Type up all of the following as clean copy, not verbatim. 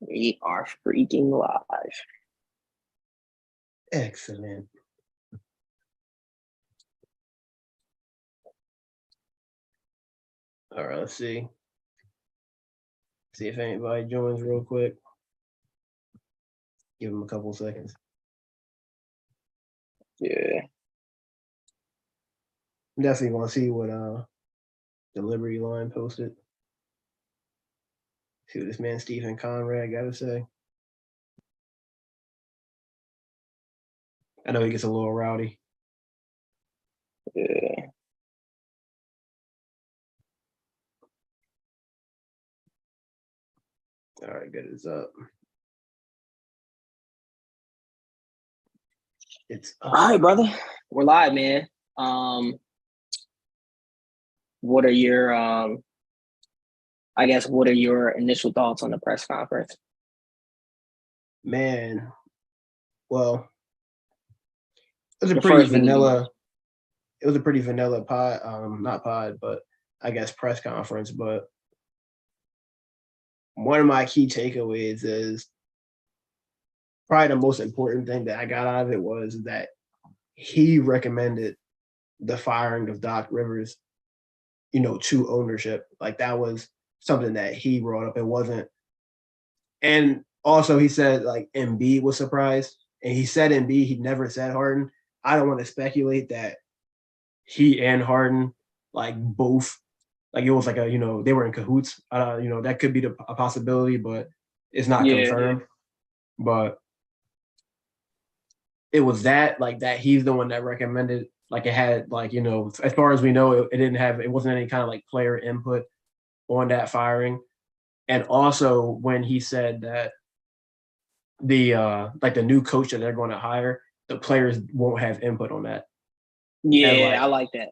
We are freaking live. Excellent. All right, let's see. See if anybody joins real quick. Give them a couple seconds. Yeah. Definitely want to see what the Liberty line posted. See what this man Stephen Conrad got to say. I know he gets a little rowdy. Yeah. All right, good. It's up. It's up. All right, brother. We're live, man. What are your what are your initial thoughts on the press conference? Man, well, it was a The pretty first meeting you vanilla. watched. It was a pretty vanilla pod, not pod, but I guess press conference. But one of my key takeaways is probably the most important thing that I got out of it was that he recommended the firing of Doc Rivers, to ownership. Like that was something that he brought up. It wasn't. And also he said like Embiid was surprised. And he said Embiid, he never said Harden. I don't want to speculate that he and Harden, like both, like it was like they were in cahoots. That could be a possibility, but it's not confirmed. But it was that he's the one that recommended. Like it had as far as we know, it wasn't any kind of like player input on that firing. And also when he said that the new coach that they're going to hire, the players won't have input on that. Yeah, I like that.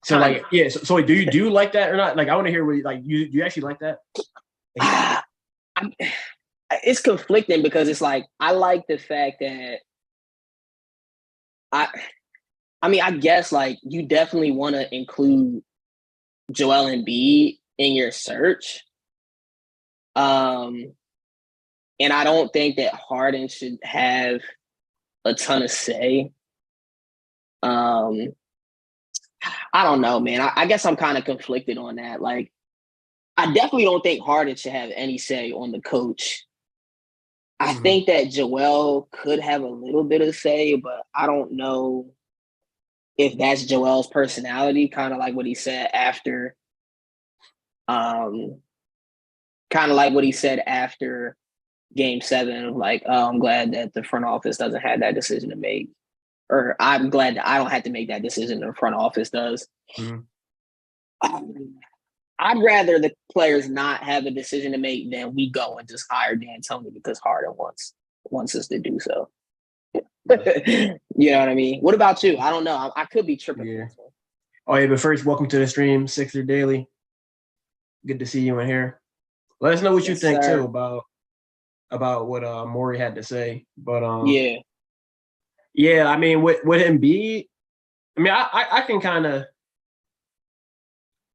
So so do you like that or not? Like I want to hear what do you actually like that? It's conflicting because it's like I like the fact that I guess like you definitely want to include Joel Embiid in your search. And I don't think that Harden should have a ton of say. I don't know, man. I guess I'm kind of conflicted on that. Like, I definitely don't think Harden should have any say on the coach. I think that Joel could have a little bit of say, but I don't know if that's Joel's personality, kind of like what he said after Game 7, like, oh, I'm glad that the front office doesn't have that decision to make. Or I'm glad that I don't have to make that decision, the front office does. I'd rather the players not have a decision to make than we go and just hire D'Antoni because Harden wants us to do so. You know what I mean? What about you? I don't know. I could be tripping. Yeah. Oh, yeah, but first, welcome to the stream, Sixer Daily. Good to see you in here. Let us know what you think, too, about what Morey had to say. But yeah, I mean, with Embiid, I mean, I can kind of,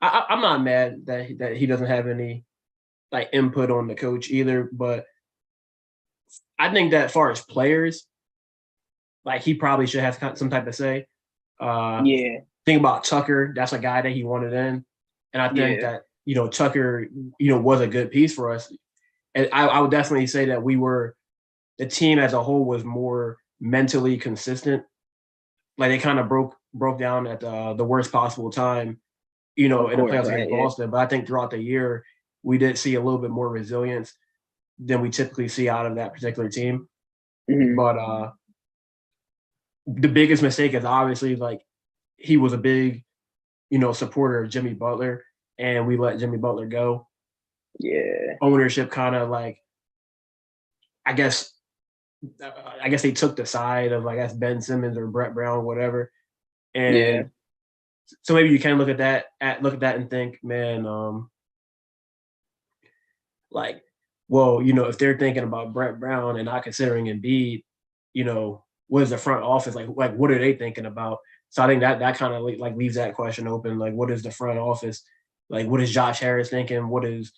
I'm not mad that he doesn't have any like input on the coach either, but I think that as far as players, like he probably should have some type of say. Think about Tucker. That's a guy that he wanted in, and I think that Tucker, was a good piece for us. And I would definitely say that the team as a whole was more mentally consistent. Like they kind of broke down at the worst possible time, in the playoffs against Boston. But I think throughout the year, we did see a little bit more resilience than we typically see out of that particular team. But the biggest mistake is obviously like he was a big, supporter of Jimmy Butler, and we let Jimmy Butler go. Yeah. Ownership kind of like, I guess they took the side of Ben Simmons or Brett Brown, whatever. And so maybe you can look at that and think, man, if they're thinking about Brett Brown and not considering Embiid, what is the front office like? What are they thinking about? So I think that kind of like leaves that question open. Like, what is the front office? Like, what is Josh Harris thinking? What is,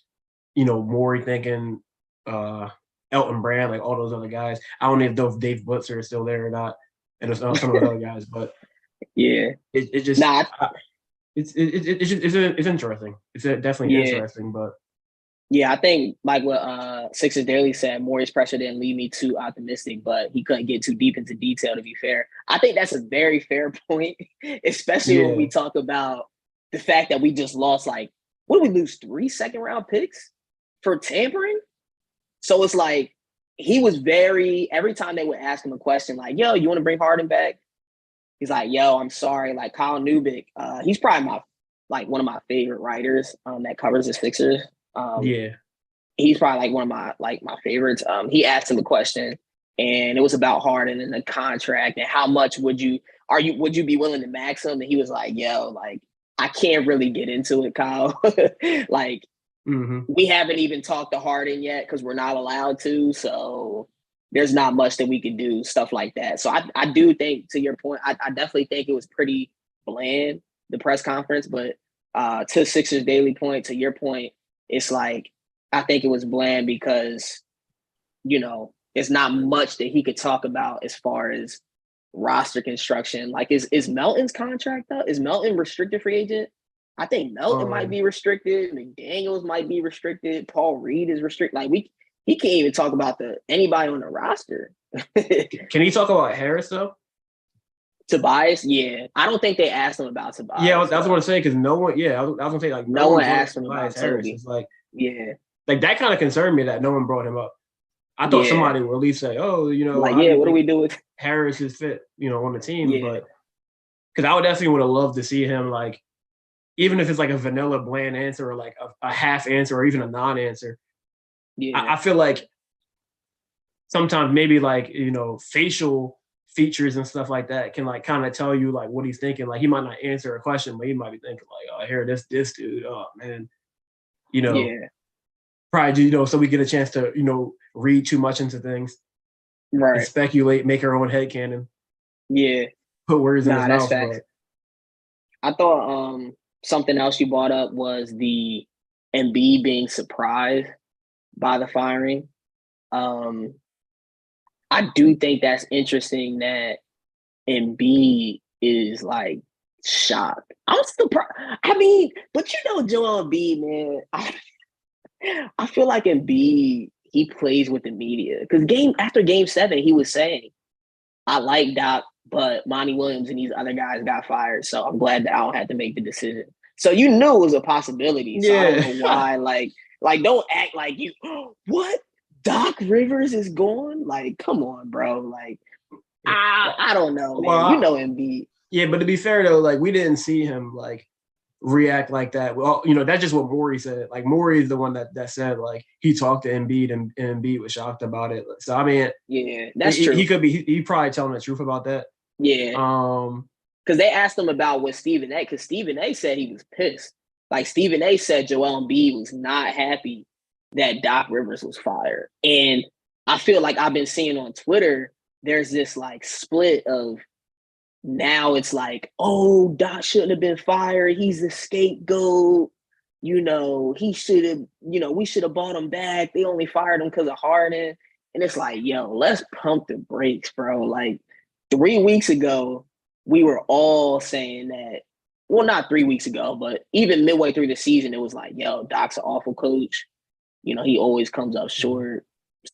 Morey thinking? Elton Brand, like all those other guys. I don't even know if Dave Blitzer is still there or not, and there's some of those other guys, but Yeah. it just Nah, it's interesting. It's definitely yeah. interesting, but Yeah, I think like what Sixers Daily said, Morey's pressure didn't leave me too optimistic, but he couldn't get too deep into detail to be fair. I think that's a very fair point, especially when we yeah, talk about the fact that we just lost like what did we lose 3 second-round picks for tampering? So it's like he was very every time they would ask him a question like, yo, you want to bring Harden back? He's like, yo, I'm sorry. Like Kyle Newbick, he's probably one of my favorite writers that covers the Sixers. Um, yeah. he's probably like one of my favorites. He asked him a question, and it was about Harden and the contract and how much would you be willing to max him? And he was like, "Yo, like I can't really get into it, Kyle. Like we haven't even talked to Harden yet because we're not allowed to. So there's not much that we could do, stuff like that. So I do think, to your point, I definitely think it was pretty bland, the press conference, but to Sixers Daily point, to your point, it's like I think it was bland because, it's not much that he could talk about as far as roster construction. Like is Melton's contract up? Is Melton restricted free agent? I think Melton might be restricted. McDaniels might be restricted. Paul Reed is restricted. Like he can't even talk about anybody on the roster. Can he talk about Harris though? Tobias, yeah. I don't think they asked him about Tobias. Yeah, I was going to say because no one. Yeah, I was going to say like no one asked him about Harris. Toby. It's like like that kind of concerned me that no one brought him up. I thought somebody would at least say, "Oh, like what do we do with Harris is fit, on the team?" Yeah. But because I would definitely would have loved to see him like, even if it's like a vanilla bland answer or like a half answer or even a non-answer. Yeah, I feel like sometimes maybe like facial features and stuff like that can like kind of tell you like what he's thinking. Like he might not answer a question, but he might be thinking like, "Oh, here this dude, oh man," probably so we get a chance to read too much into things, right? And speculate, make our own headcanon. Yeah, put words in his that's mouth. facts. I thought something else you brought up was the Embiid being surprised by the firing. I do think that's interesting that Embiid is like shocked. I'm surprised. I mean, but Joel Embiid, man. I feel like Embiid, he plays with the media because after game 7, he was saying, "I like Doc, but Monty Williams and these other guys got fired, so I'm glad that I don't have to make the decision." So you knew it was a possibility. So I don't know why, like don't act like you. What? Doc Rivers is gone? Like, come on, bro. Like, I don't know, man. Well, Embiid. Yeah, but to be fair though, like we didn't see him like react like that. Well, that's just what Morey said. Like Morey is the one that said like he talked to Embiid and Embiid was shocked about it. So I mean, yeah, that's true. He probably telling the truth about that. Yeah. Because they asked him about what Stephen A. Because Stephen A. said he was pissed. Like Stephen A. said, Joel Embiid was not happy that Doc Rivers was fired, and I feel like I've been seeing on Twitter there's this like split of. Now it's like, oh, Doc shouldn't have been fired. He's the scapegoat. He should have, we should have bought him back. They only fired him because of Harden. And it's like, yo, let's pump the brakes, bro. Like 3 weeks ago, we were all saying that, well, not 3 weeks ago, but even midway through the season, it was like, yo, Doc's an awful coach. He always comes up short,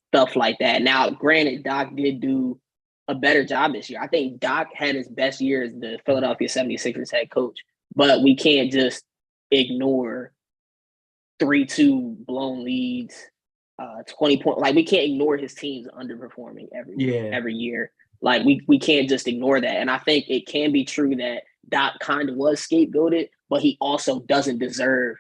stuff like that. Now, granted, Doc did do a better job this year. I think Doc had his best year as the Philadelphia 76ers head coach, but we can't just ignore 3-2 blown leads, 20 point. Like we can't ignore his teams underperforming every year. Like we can't just ignore that. And I think it can be true that Doc kind of was scapegoated, but he also doesn't deserve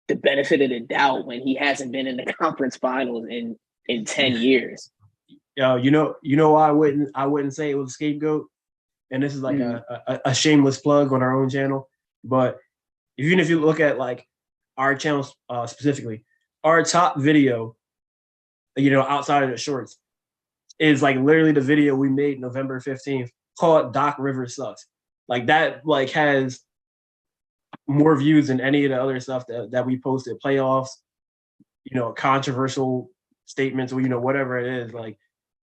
the benefit of the doubt when he hasn't been in the conference finals in 10 years. You know why I wouldn't say it was a scapegoat, and this is like a shameless plug on our own channel. But even if you look at like our channel specifically, our top video, outside of the shorts, is like literally the video we made November 15th called "Doc Rivers Sucks." Like that, like has more views than any of the other stuff that we posted. Playoffs, controversial statements or whatever it is, like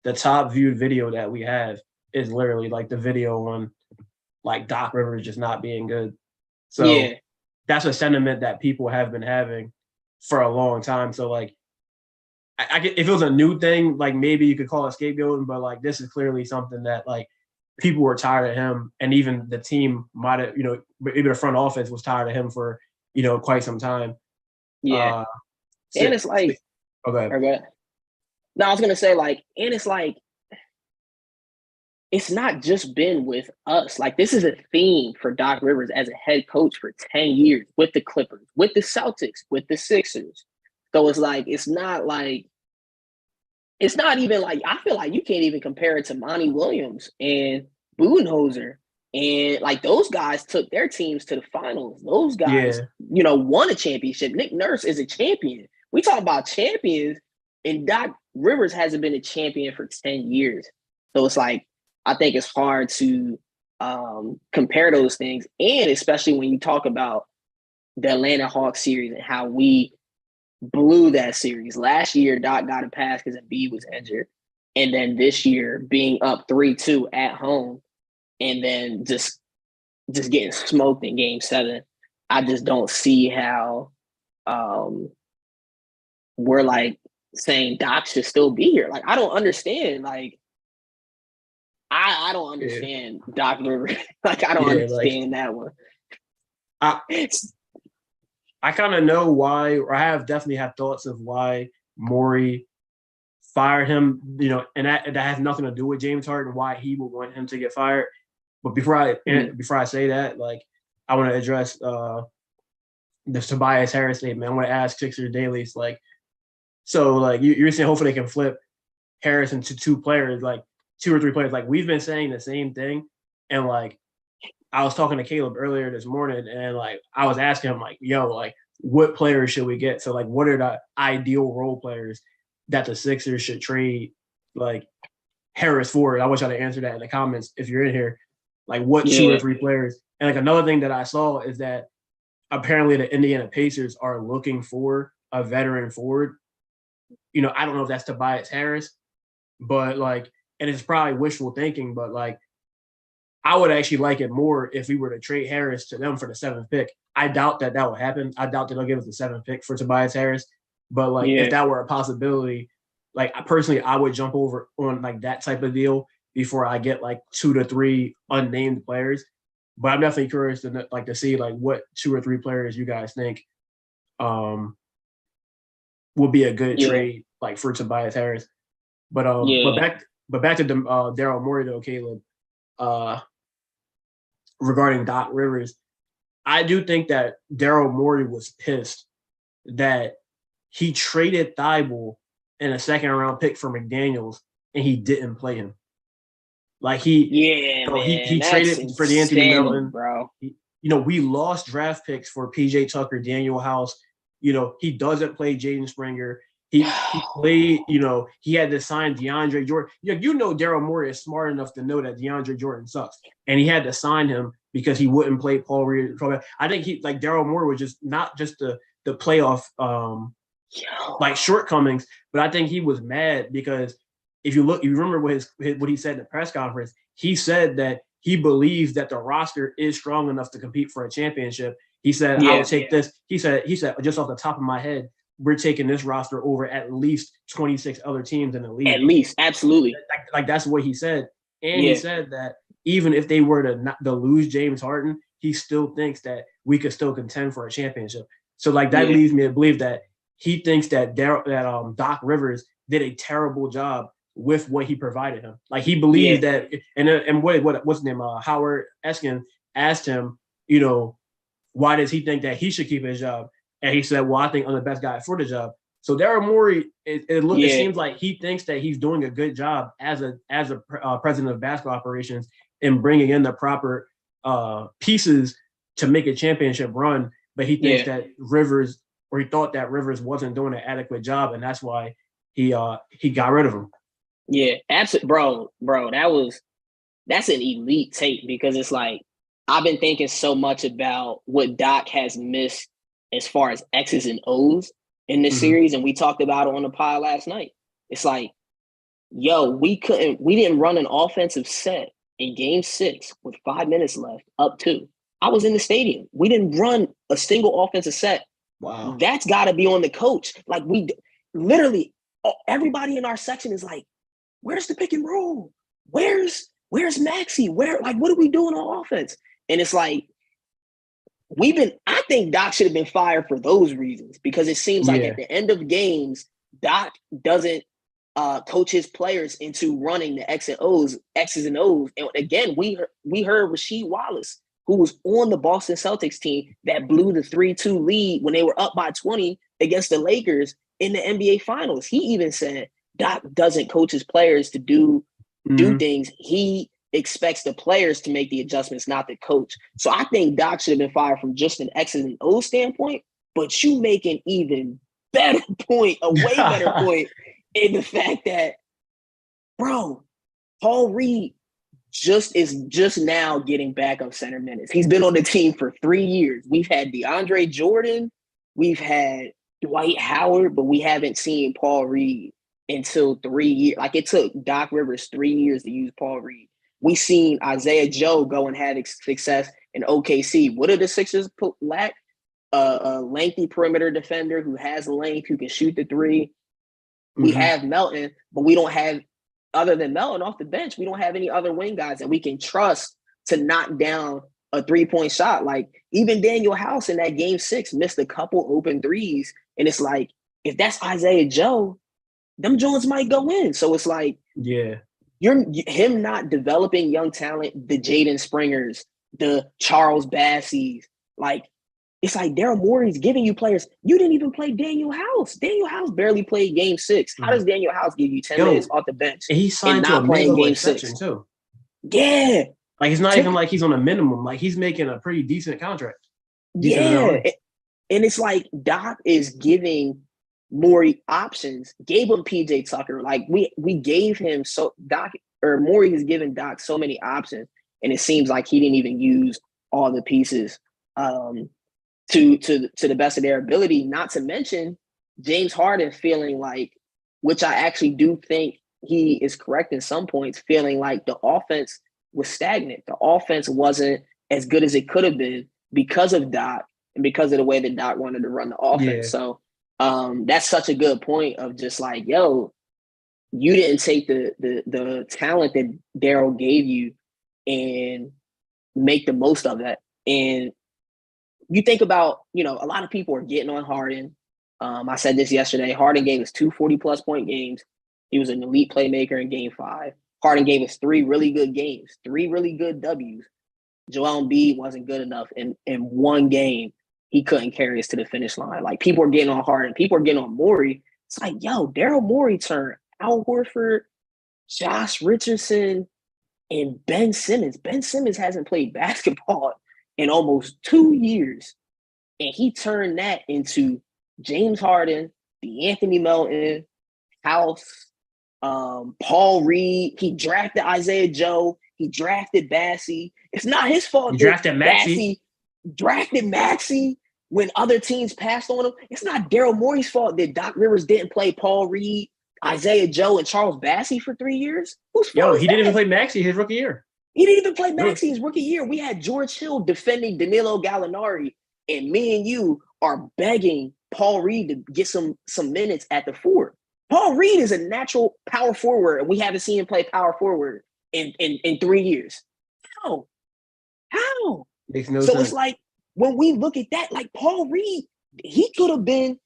the top viewed video that we have is literally like the video on like Doc Rivers just not being good. So that's a sentiment that people have been having for a long time. So like, I get, if it was a new thing, like maybe you could call it scapegoating, but like this is clearly something that like people were tired of him, and even the team might have, maybe the front office was tired of him for quite some time. Yeah, and it's like, okay. No, I was gonna say like, and it's like, it's not just been with us. Like this is a theme for Doc Rivers as a head coach for 10 years with the Clippers, with the Celtics, with the Sixers. So it's like, it's not even like, I feel like you can't even compare it to Monty Williams and Budenholzer. And like those guys took their teams to the finals. Those guys, won a championship. Nick Nurse is a champion. We talk about champions, and Doc Rivers hasn't been a champion for 10 years. So it's like, I think it's hard to compare those things. And especially when you talk about the Atlanta Hawks series and how we blew that series. Last year, Doc got a pass because Embiid was injured. And then this year, being up 3-2 at home and then just getting smoked in game 7, I just don't see how we're like saying Doc should still be here. Like, I don't understand. Like, I don't understand Doc Rivers. Like, I don't understand that one. I kind of know why, or I have definitely had thoughts of why Morey fired him, and that has nothing to do with James Harden, why he would want him to get fired. But before I say that, like, I want to address the Tobias Harris statement. I want to ask Sixers Dailies, like, so like you're saying hopefully they can flip Harris into 2 players, like 2 or 3 players. Like we've been saying the same thing, and like I was talking to Caleb earlier this morning, and like I was asking him, like, yo, like what players should we get? So like, what are the ideal role players that the Sixers should trade like Harris for? I want y'all to answer that in the comments if you're in here. Like what 2 or 3 players? And like another thing that I saw is that apparently the Indiana Pacers are looking for a veteran forward. I don't know if that's Tobias Harris, but like, and it's probably wishful thinking, but like, I would actually like it more if we were to trade Harris to them for the 7th pick. I doubt that will happen. I doubt that they'll give us the 7th pick for Tobias Harris. But like, if that were a possibility, like personally, I would jump over on like that type of deal before I get like 2 to 3 unnamed players. But I'm definitely curious to see like what 2 or 3 players you guys think will be a good trade like for Tobias Harris. But back to Daryl Morey though, Caleb. Regarding Doc Rivers, I do think that Daryl Morey was pissed that he traded Thibault in a 2nd round pick for McDaniels and he didn't play him. Like he traded for D'Anthony Melton, bro. We lost draft picks for PJ Tucker, Daniel House. He doesn't play Jaden Springer. He played, he had to sign DeAndre Jordan. Daryl Morey is smart enough to know that DeAndre Jordan sucks. And he had to sign him because he wouldn't play Paul Reed. I think Daryl Morey was just not just the playoff like shortcomings, but I think he was mad because if you remember what he said in the press conference, he said that he believes that the roster is strong enough to compete for a championship. He said, I would take this. He said, just off the top of my head, we're taking this roster over at least 26 other teams in the league. At least, absolutely. Like that's what he said. And he said that even if they were to lose James Harden, he still thinks that we could still contend for a championship. So like that leads me to believe that he thinks that Doc Rivers did a terrible job with what he provided him. Like he believes that, and what's his name? Howard Eskin asked him, why does he think that he should keep his job? And he said, well, I think I'm the best guy for the job. So Daryl Morey, it seems like he thinks that he's doing a good job as a president of basketball operations in bringing in the proper pieces to make a championship run. But he thinks that Rivers, or he thought that Rivers wasn't doing an adequate job, and that's why he got rid of him. Yeah, absolutely, bro. That's an elite take because it's like I've been thinking so much about what Doc has missed as far as X's and O's. in this series, and we talked about it on the pod last night. It's like, yo, we didn't run an offensive set in game 6 with 5 minutes left, up 2. I was in the stadium. We didn't run a single offensive set. Wow. That's got to be on the coach. Like, we literally, everybody in our section is like, where's the pick and roll? Where's Maxey? What are we doing on offense? And it's like, I think Doc should have been fired for those reasons, because it seems like at the end of games, Doc doesn't coach his players into running the X's and O's. And again, we heard Rasheed Wallace, who was on the Boston Celtics team that blew the 3-2 lead when they were up by 20 against the Lakers in the NBA Finals. He even said Doc doesn't coach his players to do things. He expects the players to make the adjustments, not the coach. So I think Doc should have been fired from just an X's and O's standpoint, but you make an even better point, a way better point, in the fact that, bro, Paul Reed is just now getting backup center minutes. He's been on the team for 3 years. We've had DeAndre Jordan, we've had Dwight Howard, but we haven't seen Paul Reed until 3 years. Like, it took Doc Rivers 3 years to use Paul Reed. We seen Isaiah Joe go and have success in OKC. What do the Sixers lack? A lengthy perimeter defender who has length, who can shoot the three. We have Melton, but we don't have, other than Melton off the bench, we don't have any other wing guys that we can trust to knock down a 3-point shot. Like, even Daniel House in that game 6 missed a couple open threes. And it's like, if that's Isaiah Joe, them Jones might go in. So it's like, him not developing young talent, the Jaden Springers, the Charles Bassies, like, it's like Daryl Morey's giving you players. You didn't even play Daniel House. Daniel House barely played game 6. How does Daniel House give you 10 minutes off the bench? And he's signed to a playing game 6 too. Yeah. Like, it's not even like he's on a minimum. Like, he's making a pretty decent contract. And it's like Doc is giving Morey options, gave him PJ Tucker. Like, we gave him Morey has given Doc so many options, and it seems like he didn't even use all the pieces to the best of their ability. Not to mention James Harden feeling like, which I actually do think he is correct in some points, feeling like the offense was stagnant. The offense wasn't as good as it could have been because of Doc and because of the way that Doc wanted to run the offense. So that's such a good point of just like, yo, you didn't take the talent that Daryl gave you and make the most of that. And you think about, a lot of people are getting on Harden. I said this yesterday. Harden gave us 2 40-plus point games. He was an elite playmaker in game 5. Harden gave us 3 really good games, 3 really good W's. Joel Embiid wasn't good enough. In one game, he couldn't carry us to the finish line. Like, people are getting on Harden. People are getting on Morey. It's like, yo, Daryl Morey turned Al Horford, Josh Richardson, and Ben Simmons. Ben Simmons hasn't played basketball in almost 2 years. And he turned that into James Harden, DeAnthony Melton, House, Paul Reed. He drafted Isaiah Joe. He drafted Bassey. It's not his fault. He drafted Maxey. Drafted Maxey when other teams passed on him. It's not Daryl Morey's fault that Doc Rivers didn't play Paul Reed, Isaiah Joe, and Charles Bassey for 3 years. Whose fault? He didn't even play Maxey his rookie year. He didn't even play Maxey his rookie year. We had George Hill defending Danilo Gallinari, and me and you are begging Paul Reed to get some makes at the 4. Paul Reed is a natural power forward, and we haven't seen him play power forward in 3 years. How? Makes no sense. sense. It's like, when we look at that, like, Paul Reed, he could have been,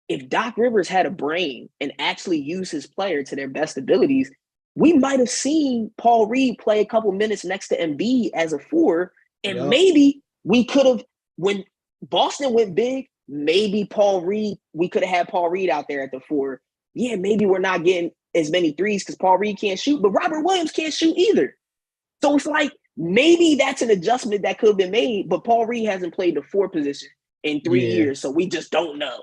if Doc Rivers had a brain and actually used his player to their best abilities, we might have seen Paul Reed play a couple minutes next to Embiid as a 4, and maybe we could have, when Boston went big, maybe we could have had Paul Reed out there at the 4. Yeah, maybe we're not getting as many threes because Paul Reed can't shoot, but Robert Williams can't shoot either. So it's like, maybe that's an adjustment that could have been made, but Paul Reed hasn't played the 4 position in 3 years, so we just don't know.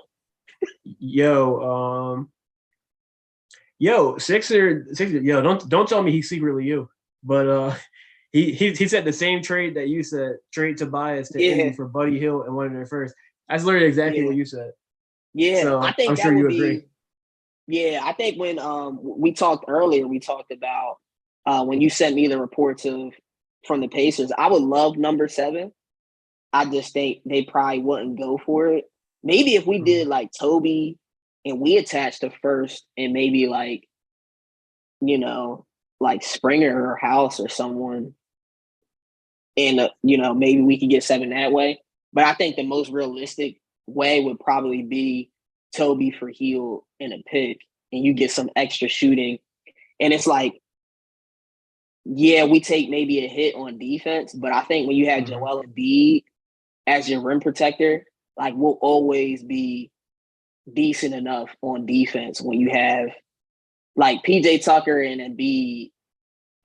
Sixer, don't tell me he's secretly you, but he said the same trade that you said, trade Tobias to Indy for Buddy Hill and one of their first. That's literally exactly what you said. Yeah, So I I'm think sure that would you agree. be. Yeah, I think when we talked earlier, we talked about when you sent me the reports of from the Pacers. I would love number 7. I just think they probably wouldn't go for it. Maybe if we did like Toby and we attached the first and maybe like, you know, like Springer or House or someone, and maybe we could get 7 that way. But I think the most realistic way would probably be Toby for Hield and a pick, and you get some extra shooting. And it's like, yeah, we take maybe a hit on defense, but I think when you have Joel Embiid as your rim protector, like we'll always be decent enough on defense when you have like PJ Tucker and Embiid,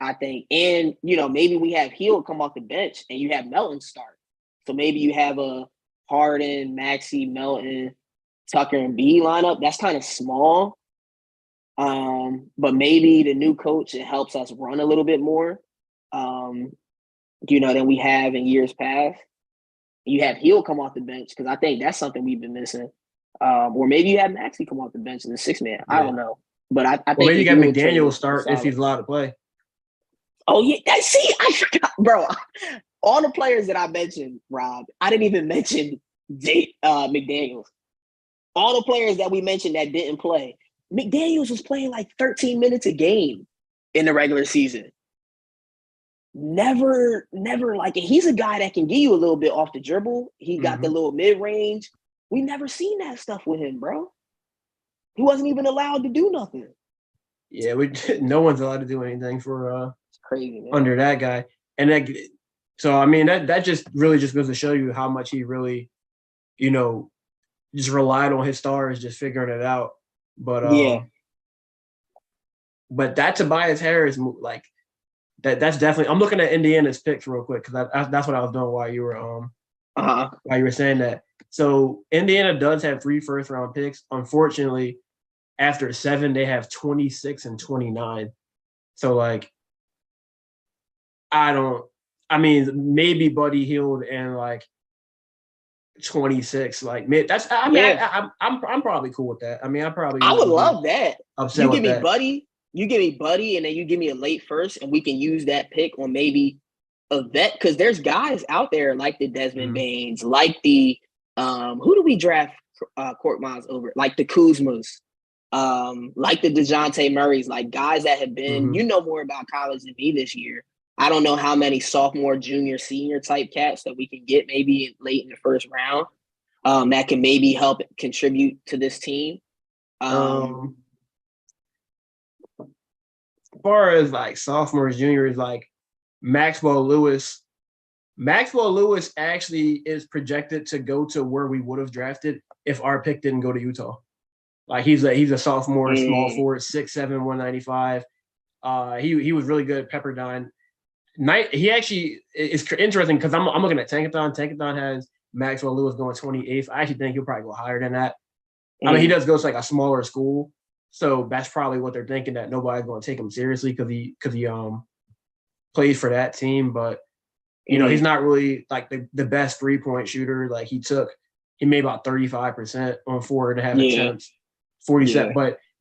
I think. And, maybe we have Hield come off the bench and you have Melton start. So maybe you have a Harden, Maxey, Melton, Tucker, and B lineup. That's kind of small. But maybe the new coach, it helps us run a little bit more, than we have in years past. You have Hield come off the bench because I think that's something we've been missing. Or maybe you have Maxey come off the bench in the 6-man. I don't know. But I think maybe you got Hield trade McDaniel is start if solid. he's allowed to play. Oh, yeah. See, I forgot. Bro, all the players that I mentioned, Rob, I didn't even mention McDaniels. All the players that we mentioned that didn't play, McDaniels was playing like 13 minutes a game in the regular season. Never like it. He's a guy that can give you a little bit off the dribble. He got the little mid-range. We never seen that stuff with him, bro. He wasn't even allowed to do nothing. Yeah, no one's allowed to do anything for it's crazy, man. Under that guy. And so I mean that just really just goes to show you how much he really, just relied on his stars, just figuring it out. But but that Tobias Harris, like that's definitely. I'm looking at Indiana's picks real quick because that's what I was doing while you were while you were saying that. So Indiana does have 3 first-round picks. Unfortunately, after 7, they have 26 and 29. So like, maybe Buddy Hield and like 26. Like, that's. I'm probably cool with that. I mean, I would love that. Upset with that. You give me Buddy, and then you give me a late first, and we can use that pick on maybe a vet because there's guys out there like the Desmond Baines, like the who do we draft Court Miles over? Like the Kuzmas, like the DeJounte Murrays, like guys that have been. More about college than me this year. I don't know how many sophomore, junior, senior type cats that we can get maybe late in the first round that can maybe help contribute to this team. As far as like sophomores, juniors, like Maxwell Lewis actually is projected to go to where we would have drafted if our pick didn't go to Utah. Like he's a sophomore, small forward, 6'7", 195. He was really good at Pepperdine. He actually is interesting because I'm looking at Tankathon. Tankathon has Maxwell Lewis going 28th. I actually think he'll probably go higher than that. I mean, he does go to like a smaller school, so that's probably what they're thinking, that nobody's going to take him seriously because he plays for that team. But he's not really like the best 3-point shooter. Like he made about 35% on 4.5 attempts, 47.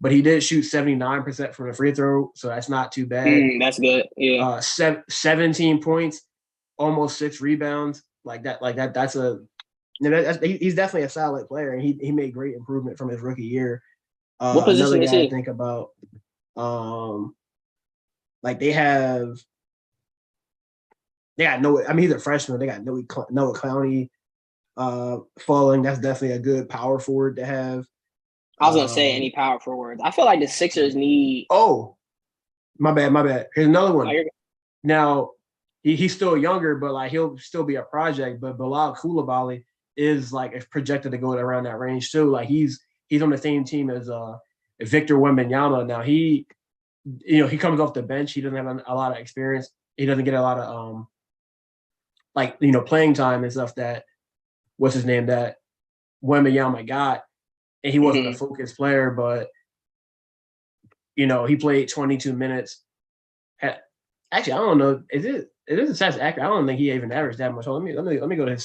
But he did shoot 79% from the free throw, so that's not too bad. That's good. Yeah. 17 points, almost 6 rebounds. Like that. He's definitely a solid player, and he made great improvement from his rookie year. What position another is guy he? I think about, like they got no. I mean, he's a freshman. They got Noah Clowney falling. That's definitely a good power forward to have. I was gonna say any power forwards. I feel like the Sixers need. Oh, my bad. Here's another one. Now he's still younger, but like he'll still be a project. But Bilal Coulibaly is like projected to go around that range too. Like he's on the same team as Victor Wembanyama. Now he comes off the bench. He doesn't have a lot of experience. He doesn't get a lot of playing time and stuff that that Wembanyama got. And he wasn't a focused player, but he played 22 minutes. Actually, I don't know. Is it accurate? I don't think he even averaged that much. Let me go to his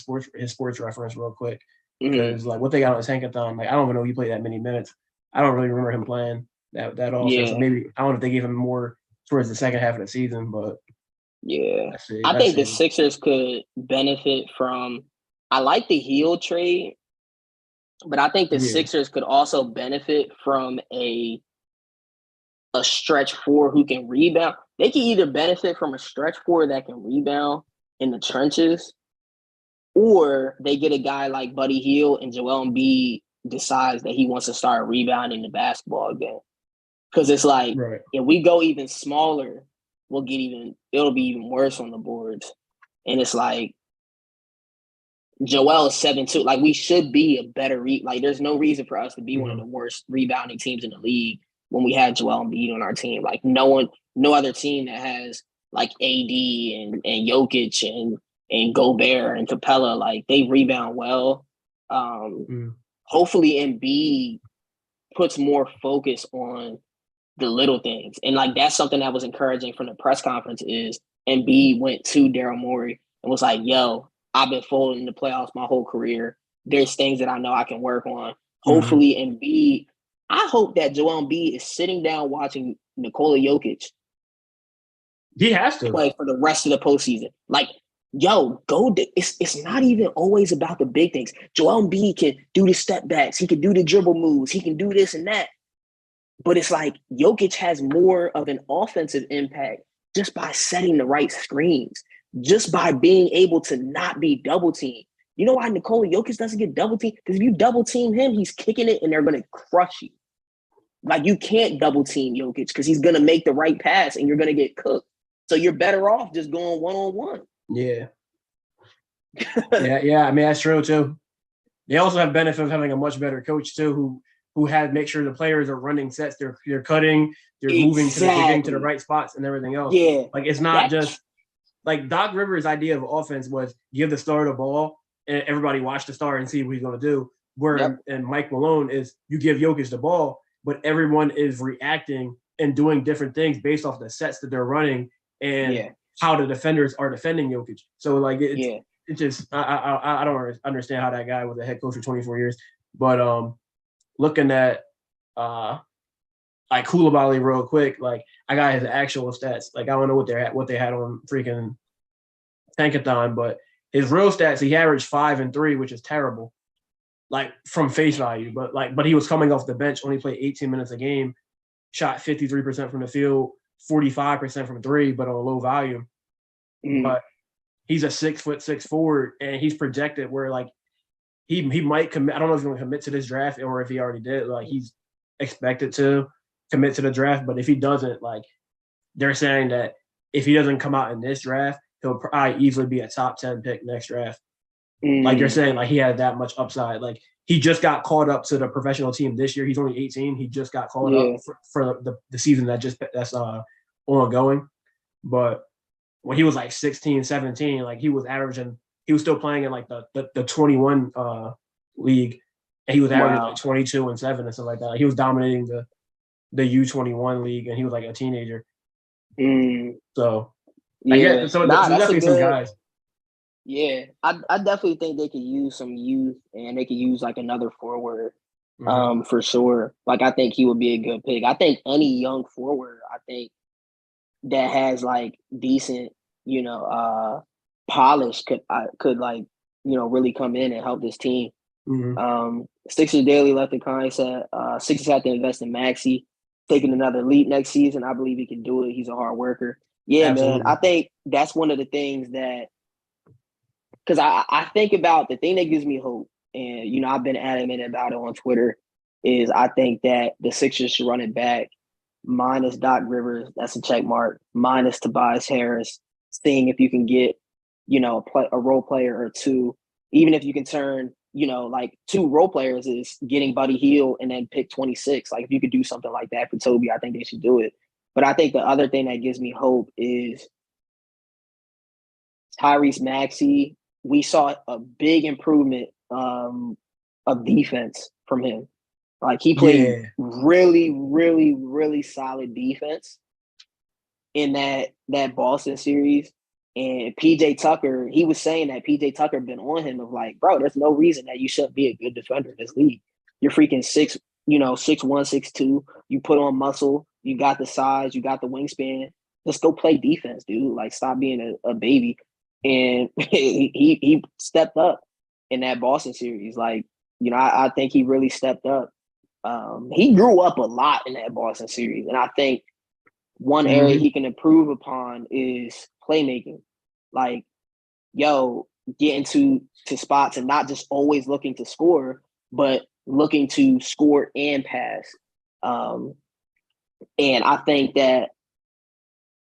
sports reference real quick. Mhm. because like what they got on Tankathon, like I don't even know if he played that many minutes. I don't really remember him playing that often. So Yeah, maybe I don't know if they gave him more towards the second half of the season, but yeah. let's see. I Let's think the see. Sixers could benefit from. I like the heel trade, but I think the Yeah. Sixers could also benefit from a stretch four who can rebound. They can either benefit from a stretch four that can rebound in the trenches, or they get a guy like Buddy Hield and Joel Embiid decides that he wants to start rebounding the basketball again. Because it's like Right. if we go even smaller, it'll be even worse on the boards. And it's like Joel is 7-2. Like we should be a better like there's no reason for us to be one of the worst rebounding teams in the league when we had Joel Embiid on our team. Like no other team that has like AD and Jokic and Gobert and Capella, like they rebound well. Hopefully Embiid puts more focus on the little things. And like that's something that was encouraging from the press conference is Embiid went to Daryl Morey and was like, yo, I've been folding the playoffs my whole career. There's things that I know I can work on. Hopefully Embiid, I hope that Joel Embiid is sitting down watching Nikola Jokic He has to. play for the rest of the postseason. Like, yo, it's not even always about the big things. Joel Embiid can do the step backs. He can do the dribble moves. He can do this and that. But it's like Jokic has more of an offensive impact just by setting the right screens, just by being able to not be double teamed. You know why Nikola Jokic doesn't get double teamed? Because if you double team him, he's kicking it and they're going to crush you. Like you can't double team Jokic because he's going to make the right pass and you're going to get cooked. So you're better off just going one-on-one. Yeah. yeah. I mean, that's true too. They also have benefit of having a much better coach too, who had make sure the players are running sets, they're cutting, they're moving they're getting to the right spots and everything else. Yeah. Like it's not just like Doc Rivers' idea of offense was give the star the ball and everybody watch the star and see what he's going to do. Where and Mike Malone is you give Jokic the ball, but everyone is reacting and doing different things based off the sets that they're running and how the defenders are defending Jokic. So like it just I don't understand how that guy was a head coach for 24 years. But looking at like Koulibaly real quick, like I got his actual stats. Like I don't know what they had on freaking Tankathon, but his real stats, he averaged 5 and 3, which is terrible. Like from face value, but he was coming off the bench, only played 18 minutes a game, shot 53% from the field, 45% from three, but on a low volume. But he's a 6'6" forward, and he's projected where like he might commit. I don't know if he's going to commit to this draft or if he already did. Like he's expected to commit to the draft, but if he doesn't, like they're saying that if he doesn't come out in this draft, he'll probably easily be a top 10 pick next draft. Like you're saying, like he had that much upside. Like he just got called up to the professional team this year. He's only 18. He just got called up for the season that's ongoing. But when he was like 16, 17, like he was still playing in like the 21 league, and he was averaging like 22 and 7 and stuff like that. Like he was dominating the U21 league, and he was like a teenager. So there's definitely some guys. Yeah, I definitely think they could use some youth, and they could use like another forward, for sure. Like I think he would be a good pick. I think any young forward, I think that has like decent, polish could like really come in and help this team. Sixers Daily left the comment said Sixers have to invest in Maxey, taking another leap next season. I believe he can do it. He's a hard worker. Yeah, absolutely. Man. I think that's one of the things that. Because I think about the thing that gives me hope, and I've been adamant about it on Twitter, is I think that the Sixers should run it back, minus Doc Rivers, that's a check mark, minus Tobias Harris, seeing if you can get, a role player or two, even if you can turn, like 2 role players is getting Buddy Hield and then pick 26. Like if you could do something like that for Toby, I think they should do it. But I think the other thing that gives me hope is Tyrese Maxey. We saw a big improvement of defense from him. Like he played really, really, really solid defense in that Boston series. And PJ Tucker, he was saying that PJ Tucker been on him of like, bro, there's no reason that you shouldn't be a good defender in this league. You're freaking 6'1", 6'2". You put on muscle, you got the size, you got the wingspan. Just go play defense, dude. Like, stop being a baby. And he stepped up in that Boston series. Like, I think he really stepped up. He grew up a lot in that Boston series. And I think one area he can improve upon is playmaking. Like, getting to spots and not just always looking to score, but looking to score and pass. And I think that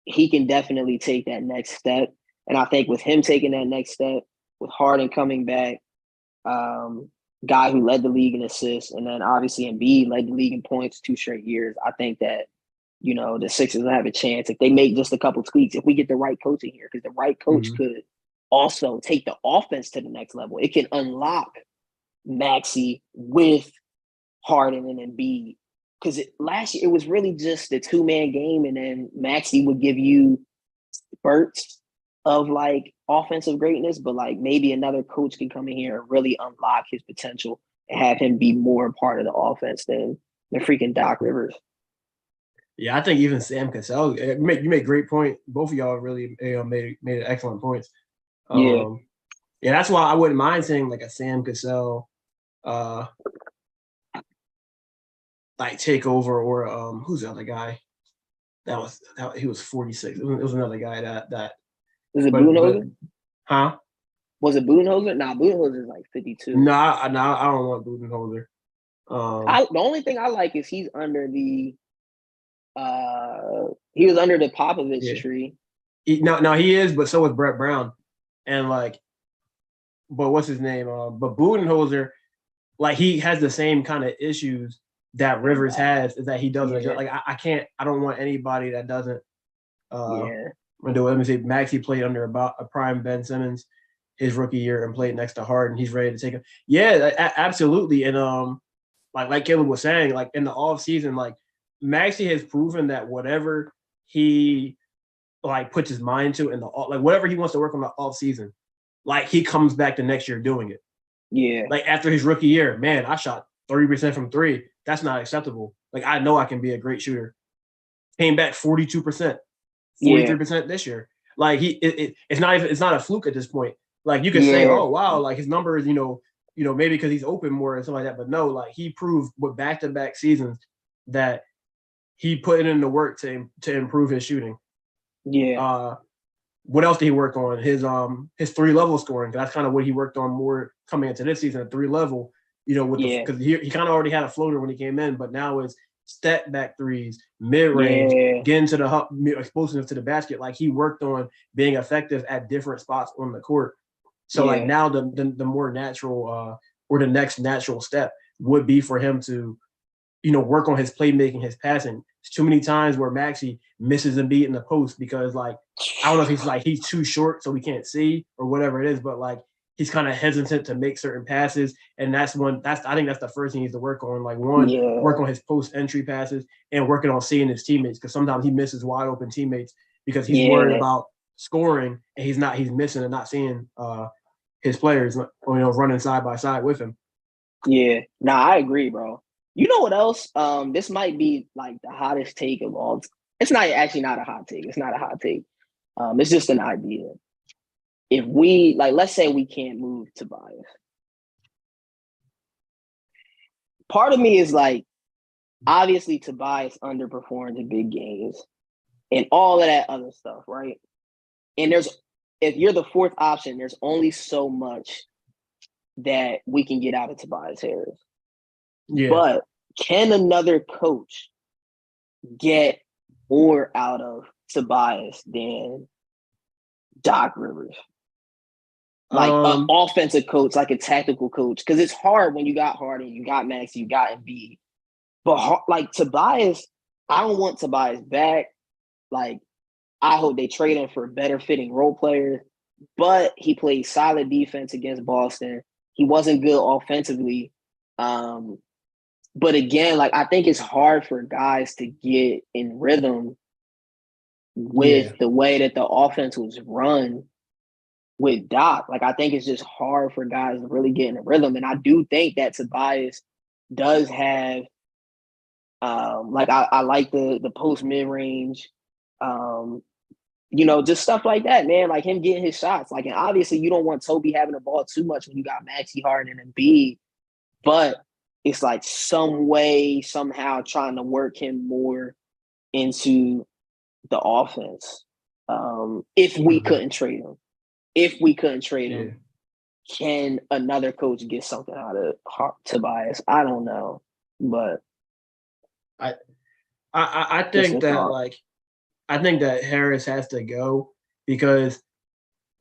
he can definitely take that next step. And I think with him taking that next step, with Harden coming back, guy who led the league in assists, and then obviously Embiid led the league in points 2 straight years, I think that, the Sixers will have a chance if they make just a couple tweaks, if we get the right coach in here, because the right coach could also take the offense to the next level. It can unlock Maxey with Harden and Embiid. Because last year, it was really just the 2-man game, and then Maxey would give you spurts of, like, offensive greatness, but, like, maybe another coach can come in here and really unlock his potential and have him be more a part of the offense than freaking Doc Rivers. Yeah, I think even Sam Cassell, you make great point. Both of y'all really made excellent points. Yeah, that's why I wouldn't mind saying like a Sam Cassell like take over, or who's the other guy? He was 46. It was another guy that was it Budenholzer? Huh? Was it Budenholzer? Nah, Budenholzer is like 52. No, I don't want Budenholzer. The only thing I like is he's under the he was under the Popovich tree. No, he is, but so was Brett Brown. And like, but what's his name? But Budenholzer, like, he has the same kind of issues that Rivers has, is that he doesn't like, I don't want anybody that doesn't let me say Maxey played under about a prime Ben Simmons his rookie year and played next to Harden. He's ready to take him. Yeah, absolutely. And like Caleb was saying, like in the off season, like Maxey has proven that whatever he like puts his mind to like whatever he wants to work on the off season, like he comes back the next year doing it. Yeah. Like after his rookie year, man, I shot 30% from 3. That's not acceptable. Like, I know I can be a great shooter. Came back 42%, 43% this year. Like it's not a fluke at this point. Like you can say, oh wow, like his numbers, maybe because he's open more and something like that. But no, like he proved with back-to-back seasons that he put in the work to improve his shooting. Yeah. What else did he work on? His 3-level scoring. That's kind of what he worked on more coming into this season, at 3-level. Because he kind of already had a floater when he came in, but now it's step back threes, mid range, get into the explosiveness to the basket. Like he worked on being effective at different spots on the court. So like now the more natural or the next natural step would be for him to, work on his playmaking, his passing. It's too many times where Maxey misses Embiid in the post because, like, I don't know if he's too short so we can't see or whatever it is, but like he's kind of hesitant to make certain passes, and I think that's the first thing he needs to work on. Like work on his post entry passes and working on seeing his teammates, because sometimes he misses wide open teammates because he's worried about scoring and he's missing and not seeing his players running side by side with him. Yeah, I agree, bro. You know what else? This might be like the hottest take of all. It's not actually not a hot take. It's not a hot take. It's just an idea. If we let's say we can't move Tobias. Part of me is like, obviously Tobias underperformed in big games and all of that other stuff, right? And if you're the fourth option, there's only so much that we can get out of Tobias Harris. Yeah. But can another coach get more out of Tobias than Doc Rivers? Like an offensive coach, like a tactical coach. Because it's hard when you got Harden, you got Max, you got Embiid. But like Tobias, I don't want Tobias back. Like, I hope they trade him for better fitting role players. But he played solid defense against Boston. He wasn't good offensively. But again, like, I think it's hard for guys to get in rhythm with the way that the offense was run with Doc. Like, I think it's just hard for guys to really get in a rhythm. And I do think that Tobias does have, like, I like the post mid range, just stuff like that, man. Like him getting his shots. Like, and obviously you don't want Toby having the ball too much when you got Maxey, Harden, and Embiid, but it's like some way, somehow trying to work him more into the offense. If we couldn't trade him, can another coach get something out of Tobias? I don't know, but I think that I think that Harris has to go because,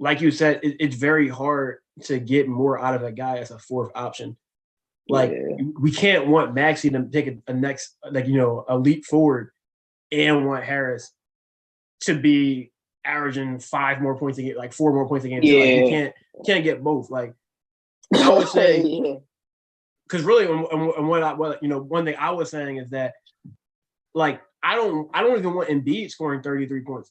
like you said, it's very hard to get more out of a guy as a fourth option. Like we can't want Maxey to take a next, a leap forward, and want Harris to be averaging 5 more points a game, like 4 more points a game. Yeah, like you can't get both. Like I would say, because really, one thing I was saying is that, like, I don't even want Embiid scoring 33 points.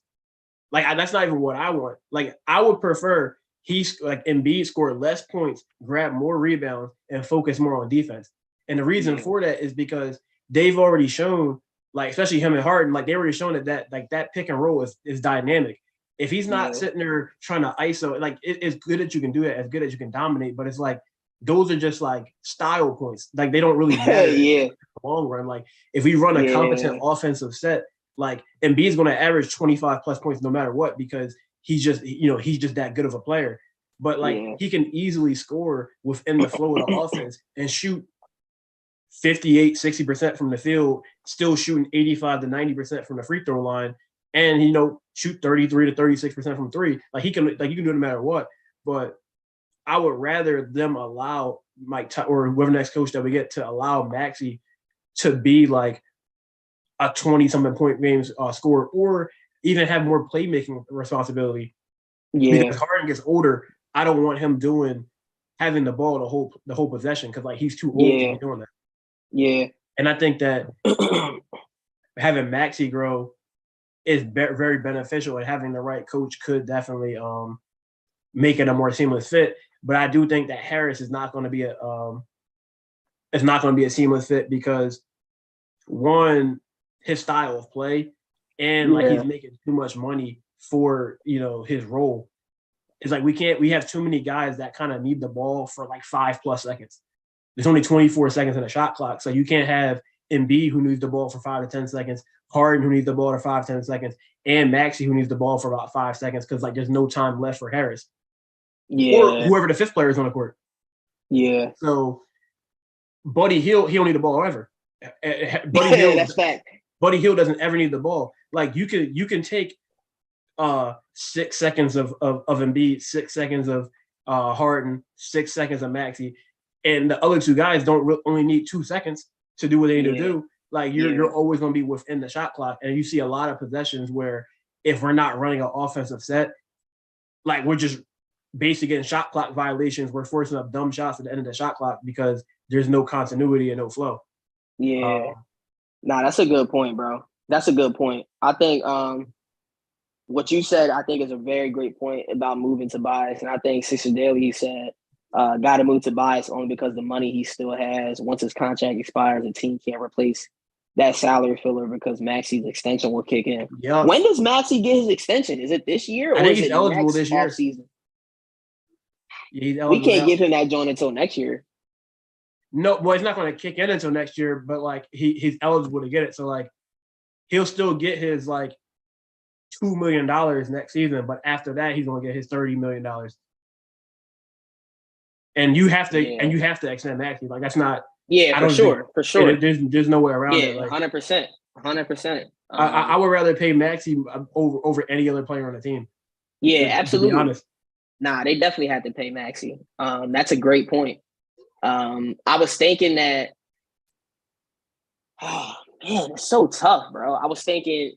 Like that's not even what I want. Like I would prefer Embiid score less points, grab more rebounds, and focus more on defense. And the reason for that is because they've already shown, like especially him and Harden, like they already shown that pick and roll is dynamic. If he's not sitting there trying to ISO, like it's good that you can do it, as good as you can dominate, but it's like those are just like style points. Like they don't really matter in the long run. Like if we run a competent offensive set, like Embiid's going to average 25 plus points no matter what, because he's just that good of a player. But like he can easily score within the flow of the offense and shoot 58, 60% from the field, still shooting 85 to 90% from the free throw line, and shoot 33 to 36% from three. Like you can do it no matter what. But I would rather them allow Mike or whoever next coach that we get to allow Maxey to be like a 20-something point games scorer, or even have more playmaking responsibility. Yeah. Because Harden gets older, I don't want him having the ball the whole possession, because like he's too old to be doing that. Yeah. And I think that having Maxey grow is very beneficial, and having the right coach could definitely make it a more seamless fit. But I do think that Harris is not going to be a seamless fit, because one, his style of play, and like he's making too much money for his role. It's like we have too many guys that kind of need the ball for like 5+ seconds. There's only 24 seconds in a shot clock, so you can't have Embiid who needs the ball for 5 to 10 seconds, Harden who needs the ball for 5 to 10 seconds, and Maxey who needs the ball for about 5 seconds, because like there's no time left for Harris. Or whoever the fifth player is on the court. Yeah. So Buddy Hield, he don't need the ball ever. Buddy Hield, that's fact. Buddy Hield doesn't ever need the ball. Like you can take 6 seconds of Embiid, 6 seconds of Harden, 6 seconds of Maxey, and the other two guys only need 2 seconds to do what they need to do. Like you're always going to be within the shot clock, and you see a lot of possessions where if we're not running an offensive set, like we're just basically getting shot clock violations. We're forcing up dumb shots at the end of the shot clock because there's no continuity and no flow. Yeah. That's a good point, bro. That's a good point. I think what you said, I think, is a very great point about moving Tobias. And I think Sister Daly said, got to move Tobias only because the money he still has. Once his contract expires, the team can't replace that salary filler because Maxey's extension will kick in. Yep. When does Maxey get his extension? Is it this year, or is it eligible this year? Season? Yeah, we can't give him that joint until next year. No, well, he's not going to kick in until next year, but like he's eligible to get it. So like he'll still get his like $2 million next season, but after that he's going to get his $30 million. And you have to extend Maxey. Like that's not. Yeah, for sure. There's no way around it. Like 100%. I would rather pay Maxey over any other player on the team. Yeah, absolutely. To be honest. Nah, they definitely had to pay Maxey. That's a great point. I was thinking that, oh man, it's so tough, bro. I was thinking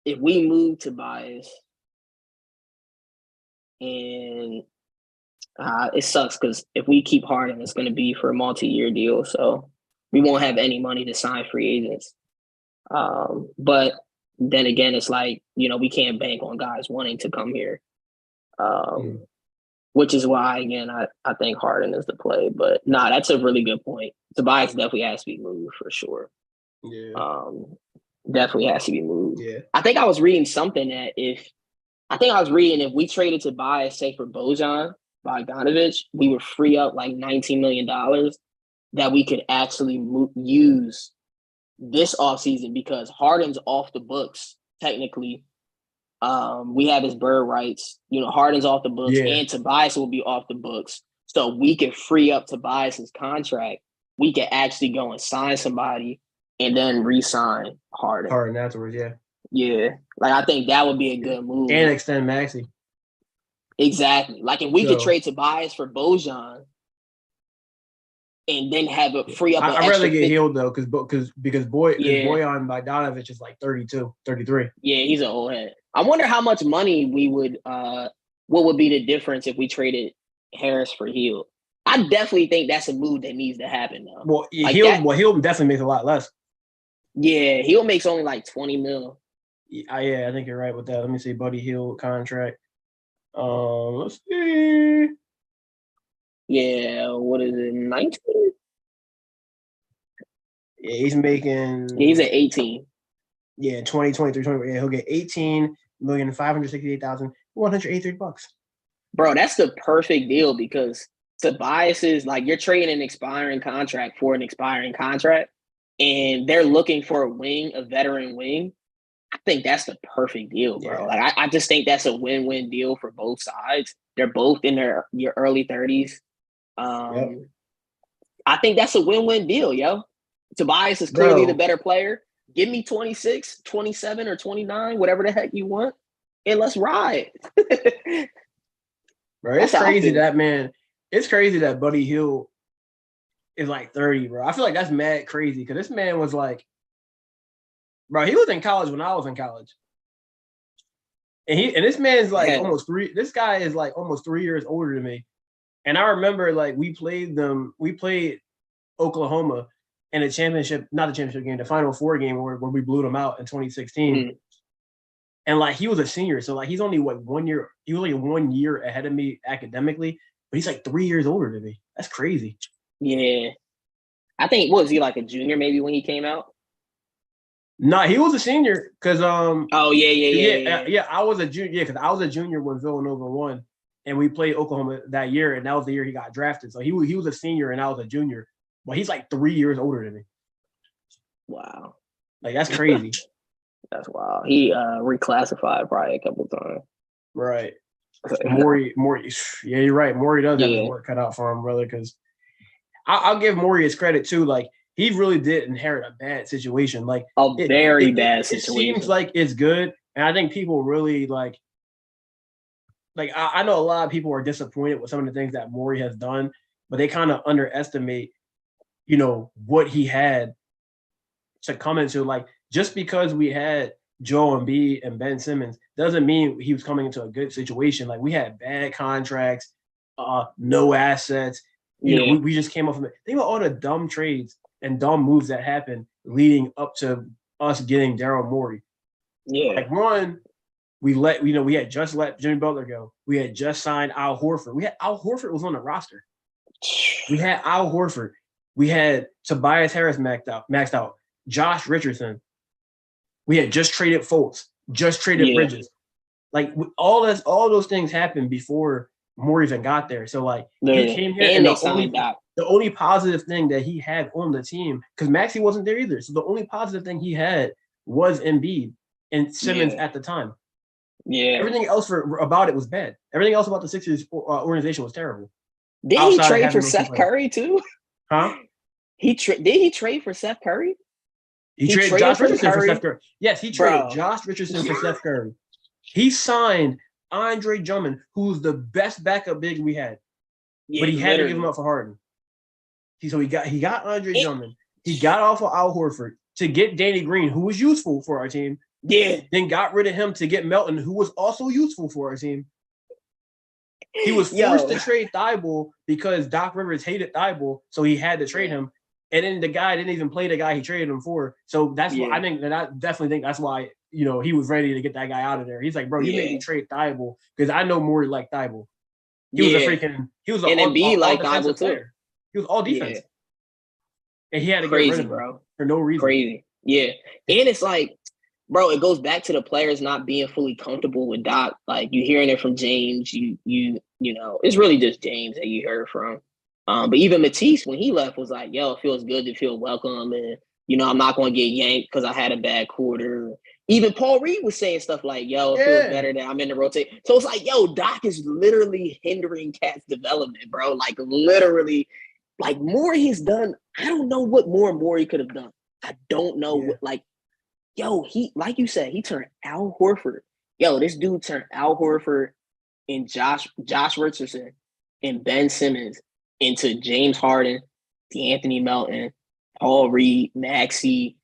if we move Tobias, and it sucks because if we keep Harden, it's going to be for a multi-year deal, so we won't have any money to sign free agents. But then again, it's like, we can't bank on guys wanting to come here. Which is why, again, I think Harden is the play. But that's a really good point. Tobias definitely has to be moved for sure. Yeah. Definitely has to be moved. Yeah. I think I was reading something that if we traded Tobias, say, for Bojan Bogdanovic, we would free up like $19 million that we could actually use this offseason because Harden's off the books, technically. We have his bird rights. Harden's off the books, and Tobias will be off the books. So we can free up Tobias's contract. We can actually go and sign somebody and then re-sign Harden. Harden afterwards, yeah. Yeah. Like, I think that would be a good move. And extend Maxey. Exactly. Like, if we could trade Tobias for Bojan and then have it free up. I'd rather get healed though, because Bojan Bogdanovic is like 32, 33. Yeah, he's an old head. I wonder how much money we would what would be the difference if we traded Harris for Hield. I definitely think that's a move that needs to happen though. Well, Hield definitely makes a lot less. Yeah, Hield makes only like 20 mil. Yeah, I think you're right with that. Let me see, Buddy Hield contract. Let's see. Yeah, what is it, 19? Yeah, he's making. He's at 18. Yeah, 20, 23, 20. Yeah, he'll get $18,568,183. Bro, that's the perfect deal because Tobias is like, you're trading an expiring contract for an expiring contract, and they're looking for a veteran wing. I think that's the perfect deal, bro. Yeah. Like, I just think that's a win-win deal for both sides. They're both in your early 30s. I think that's a win-win deal, yo. Tobias is clearly the better player. Give me 26, 27, or 29, whatever the heck you want, and let's ride. Bro, it's crazy that Buddy Hield is like 30, bro. I feel like that's mad crazy because this man was like, bro, he was in college when I was in college. And this man's like this guy is like almost 3 years older than me. And I remember like we played Oklahoma in a championship, not the championship game, the Final Four game where we blew them out in 2016. Mm-hmm. And like he was a senior, so like he's only what 1 year. He was only 1 year ahead of me academically, but he's like 3 years older than me. That's crazy. Yeah, I think was he like a junior maybe when he came out? No, he was a senior because Oh yeah. I was a junior. Yeah, because I was a junior when Villanova won, and we played Oklahoma that year, and that was the year he got drafted. So he was a senior, and I was a junior. But he's like 3 years older than me. Wow, like that's crazy. That's wild. He reclassified probably a couple times. Right. Morey. Yeah, you're right. Morey does have his work cut out for him, brother. Because I'll give Morey his credit too. Like he really did inherit a bad situation. Like very bad situation. It seems like it's good, and I think people really like. I know a lot of people are disappointed with some of the things that Morey has done, but they kind of underestimate, what he had to come into. Like just because we had Joel Embiid and Ben Simmons doesn't mean he was coming into a good situation. Like we had bad contracts, no assets. We just came off of it. Think about all the dumb trades and dumb moves that happened leading up to us getting Daryl Morey. Yeah. Like one, we had just let Jimmy Butler go. We had just signed Al Horford. Al Horford was on the roster. We had Al Horford. We had Tobias Harris maxed out. Josh Richardson. We had just traded Fultz. Just traded Bridges. Like all those things happened before Morey even got there. So like he came here and the only positive thing that he had on the team, because Maxey wasn't there either. So the only positive thing he had was Embiid and Simmons at the time. Yeah. Everything else about it was bad. Everything else about the Sixers organization was terrible. Did he trade for Seth Curry too? Huh? Did he trade for Seth Curry? He traded Josh Richardson for Seth Curry. Yes, he traded Josh Richardson for Seth Curry. He signed Andre Drummond, who's the best backup big we had. Yeah, but he had to give him up for Harden. So he got Andre Drummond. He got off of Al Horford to get Danny Green, who was useful for our team. Yeah. Then got rid of him to get Melton, who was also useful for our team. He was forced to trade Thibault because Doc Rivers hated Thibault, so he had to trade him. And then the guy didn't even play the guy he traded him for. So that's why I definitely think that's why he was ready to get that guy out of there. He's like, bro, you made me trade Thibault because I know Morey liked Thibault. He was an all Thibault defensive too. player. He was all defense. And he had to get rid of him bro. for no reason. Crazy. Yeah. And it's like, bro, it goes back to the players not being fully comfortable with Doc. Like, you hearing it from James, you know, it's really just James that you heard from. But even Matisse, when he left, was like, yo, it feels good to feel welcome. And, you know, I'm not going to get yanked because I had a bad quarter. Even Paul Reed was saying stuff like, yo, it feels better that I'm in the rotation. So it's like, yo, Doc is literally hindering Cat's development, bro. Like, literally. Like, Morey has done, I don't know what more Morey could have done. I don't know what, like, yo, he, like you said, he turned Al Horford. Yo, this dude turned Al Horford and Josh Richardson and Ben Simmons into James Harden, DeAnthony Melton, Paul Reed, Maxey,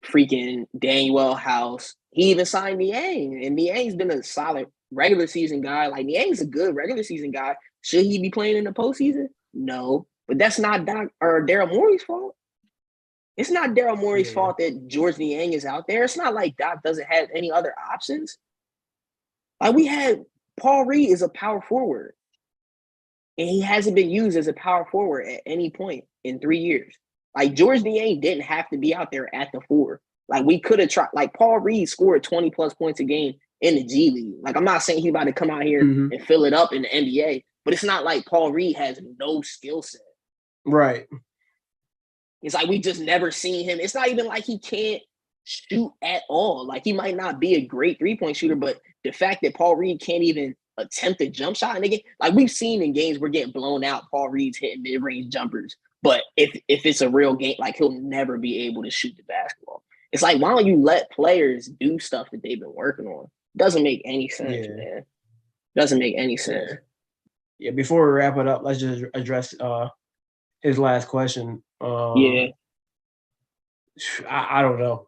freaking Daniel House. He even signed Niang, and Niang's been a solid regular season guy. Like, Niang's a good regular season guy. Should he be playing in the postseason? No. But that's not Doc or Daryl Morey's fault. It's not Daryl Morey's fault that George Niang is out there. It's not like Doc doesn't have any other options. Like, we had Paul Reed is a power forward, and he hasn't been used as a power forward at any point in 3 years. Like, George Niang didn't have to be out there at the 4. Like, we could have tried. Like, Paul Reed scored 20-plus points a game in the G League. Like, I'm not saying he's about to come out here and fill it up in the NBA, but it's not like Paul Reed has no skill set. Right. It's like we just never seen him. It's not even like he can't shoot at all. Like, he might not be a great three-point shooter, but the fact that Paul Reed can't even attempt a jump shot in the game, like, we've seen in games we're getting blown out, Paul Reed's hitting mid-range jumpers. But if it's a real game, like, he'll never be able to shoot the basketball. It's like, why don't you let players do stuff that they've been working on? Doesn't make any sense, man. Doesn't make any sense. Yeah, before we wrap it up, let's just address his last question. I don't know.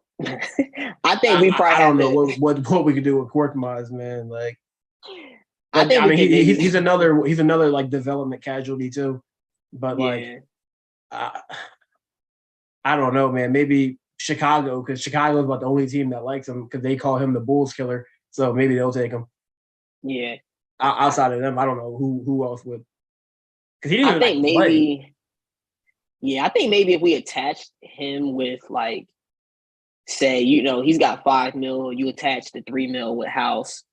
I think we probably I don't know what we could do with Korkmaz, man. Like, I mean, he's another like development casualty too. But like, I don't know, man. Maybe Chicago, because Chicago is about the only team that likes him because they call him the Bulls killer. So maybe they'll take him. Yeah. Outside of them, I don't know who else would. Because he didn't even think maybe play. Yeah, I think maybe if we attached him with, like, say, you know, he's got $5 million, you attach the $3 million with House,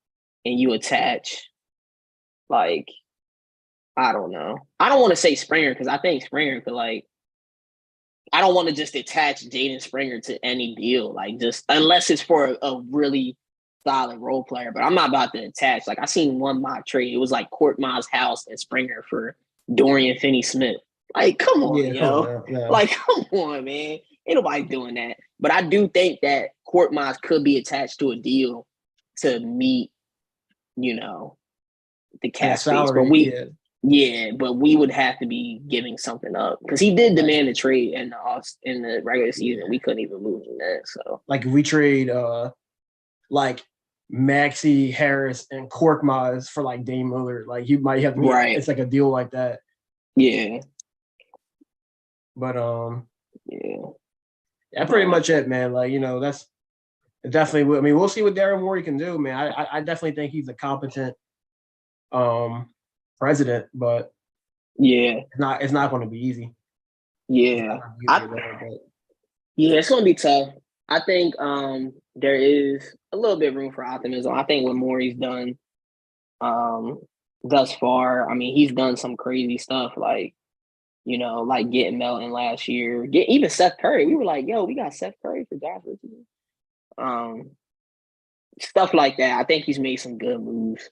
and you attach, like, I don't know. I don't want to say Springer because I think Springer could, like, I don't want to just attach Jaden Springer to any deal, like, just unless it's for a really solid role player. But I'm not about to attach. Like, I seen one mock trade. It was like Korkmaz, House, and Springer for Dorian Finney-Smith. Like, come on, yo. Like, come on, man. Ain't nobody doing that. But I do think that Korkmaz could be attached to a deal to meet, you know, the cap space. But but we would have to be giving something up because he did demand a trade in the regular season. We couldn't even move in that. So, like, if we trade like Maxey, Harris, and Korkmaz for like Dame Lillard, like, you might have to it's like a deal like that. Yeah. But that's pretty much it, man. Like, you know, that's definitely. I mean, we'll see what Daryl Morey can do, man. I definitely think he's a competent president, but it's not going to be easy. Yeah, it's going to be tough. I think there is a little bit of room for optimism. I think what Morey's done thus far, I mean, he's done some crazy stuff, like, you know, like getting Melton last year, even Seth Curry. We were like, yo, we got Seth Curry for Josh Richardson. Stuff like that. I think he's made some good moves.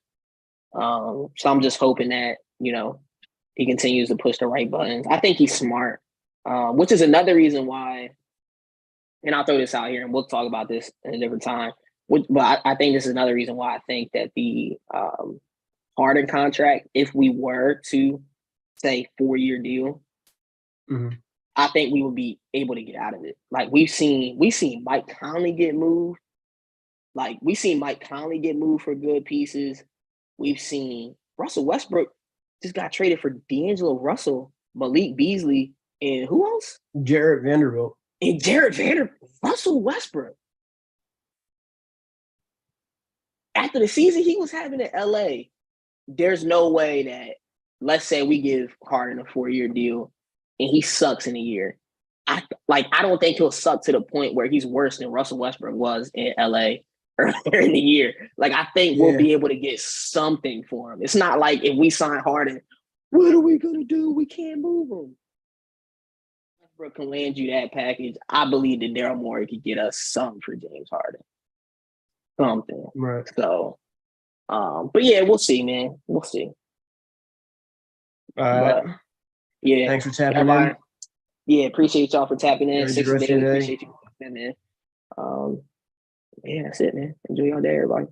So I'm just hoping that, you know, he continues to push the right buttons. I think he's smart, which is another reason why, and I'll throw this out here and we'll talk about this in a different time. But I think this is another reason why I think that the Harden contract, if we were to say 4-year deal, I think we would be able to get out of it. Like, we've seen Mike Conley get moved. Like, we've seen Mike Conley get moved for good pieces. We've seen Russell Westbrook just got traded for D'Angelo Russell, Malik Beasley, and who else? Jarrett Vanderbilt. And Russell Westbrook. after the season he was having in LA, there's no way that, let's say we give Harden a 4-year deal and he sucks in a year. I don't think he'll suck to the point where he's worse than Russell Westbrook was in LA earlier in the year. Like, I think we'll be able to get something for him. It's not like if we sign Harden, what are we gonna do? We can't move him. Westbrook can land you that package. I believe that Daryl Morey could get us something for James Harden. Something. Right. So, but yeah, we'll see, man. We'll see. All right. But, yeah. Thanks for tapping in. Yeah, appreciate y'all for tapping in. 6 days. Appreciate you, man. Yeah, that's it, man. Enjoy your day, everybody.